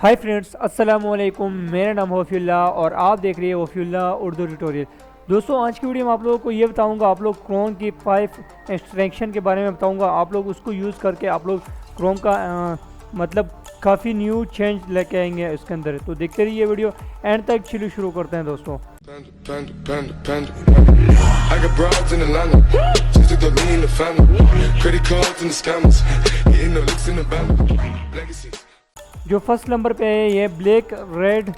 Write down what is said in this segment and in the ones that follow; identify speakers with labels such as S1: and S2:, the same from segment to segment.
S1: Hi friends, अस्सलाम वालेकुम। मेरा नाम वफीउल्लाह और आप देख रहे हैं वफीउल्लाह उर्दू ट्यूटोरियल। दोस्तों, आज की वीडियो में आप लोगों को ये बताऊंगा, आप लोग क्रोम की 5 एक्सटेंशन के बारे में बताऊंगा। आप लोग उसको यूज़ करके आप लोग क्रोम का मतलब काफ़ी न्यू चेंज लेके आएंगे इसके अंदर। तो देखते रहिए वीडियो एंड तक। चलिए शुरू करते हैं दोस्तों। जो फर्स्ट नंबर पे है ये ब्लैक रेड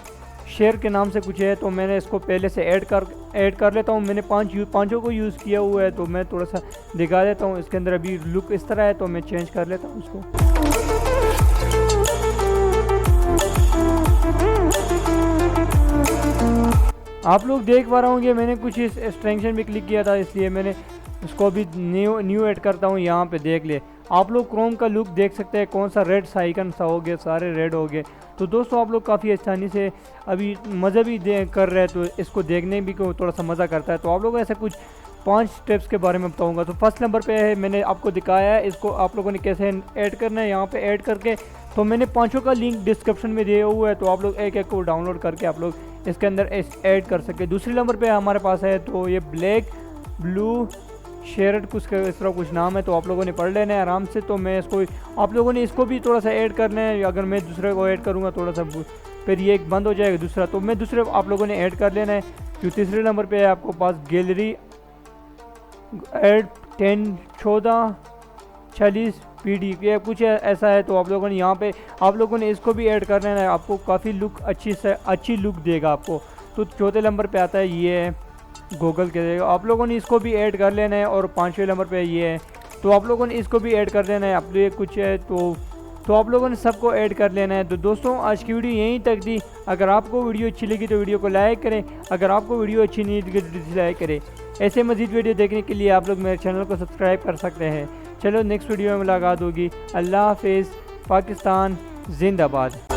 S1: शेयर के नाम से कुछ है, तो मैंने इसको पहले से ऐड कर लेता हूँ। मैंने पांचों को यूज़ किया हुआ है, तो मैं थोड़ा सा दिखा देता हूँ। इसके अंदर अभी लुक इस तरह है, तो मैं चेंज कर लेता हूँ उसको। आप लोग देख पा रहे होंगे मैंने कुछ इस एक्सटेंशन भी क्लिक किया था, इसलिए मैंने इसको भी न्यू ऐड करता हूँ। यहाँ पे देख ले आप लोग क्रोम का लुक देख सकते हैं, कौन सा रेड सा आइकन सा हो गया, सारे रेड हो गए। तो दोस्तों आप लोग काफ़ी आसानी से अभी मज़ा भी कर रहे हैं, तो इसको देखने भी को थोड़ा सा मज़ा करता है। तो आप लोगों को ऐसे कुछ 5 स्टेप्स के बारे में बताऊंगा। तो फर्स्ट नंबर पे है, मैंने आपको दिखाया है, इसको आप लोगों ने कैसे ऐड करना है। यहाँ पे ऐड करके तो मैंने पांचों का लिंक डिस्क्रिप्शन में दिया हुआ है, तो आप लोग एक एक को डाउनलोड करके आप लोग इसके अंदर ऐड कर सके। दूसरे नंबर पे हमारे पास है, तो ये ब्लैक ब्लू शेयर्ड कुछ इस तरह कुछ नाम है, तो आप लोगों ने पढ़ लेना है आराम से। तो मैं इसको आप लोगों ने इसको भी थोड़ा सा ऐड करना है। अगर मैं दूसरे को ऐड करूँगा थोड़ा सा फिर ये एक बंद हो जाएगा दूसरा, तो मैं दूसरे आप लोगों ने ऐड कर लेना है। जो तीसरे नंबर पे है आपको पास गैलरी ऐड 10 14 46 PD ये कुछ ऐसा है, तो आप लोगों ने यहाँ पे आप लोगों ने इसको भी ऐड कर लेना है। आपको काफ़ी लुक अच्छी लुक देगा आपको। तो चौथे नंबर पे आता है ये है गूगल के देगा, आप लोगों ने इसको भी ऐड कर लेना है। और 5वें नंबर पे ये है, तो आप लोगों ने इसको भी ऐड कर लेना है। आप लोग कुछ है तो आप लोगों ने सबको ऐड कर लेना है। तो दोस्तों आज की वीडियो यहीं तक थी। अगर आपको वीडियो अच्छी लगी तो वीडियो को लाइक करें, अगर आपको वीडियो अच्छी नहीं लगी तो डिसलाइक करें। ऐसे मज़ीद वीडियो देखने के लिए आप लोग मेरे चैनल को सब्सक्राइब कर सकते हैं। चलो नेक्स्ट वीडियो में मुलाकात होगी। अल्लाह हाफिज़। पाकिस्तान जिंदाबाद।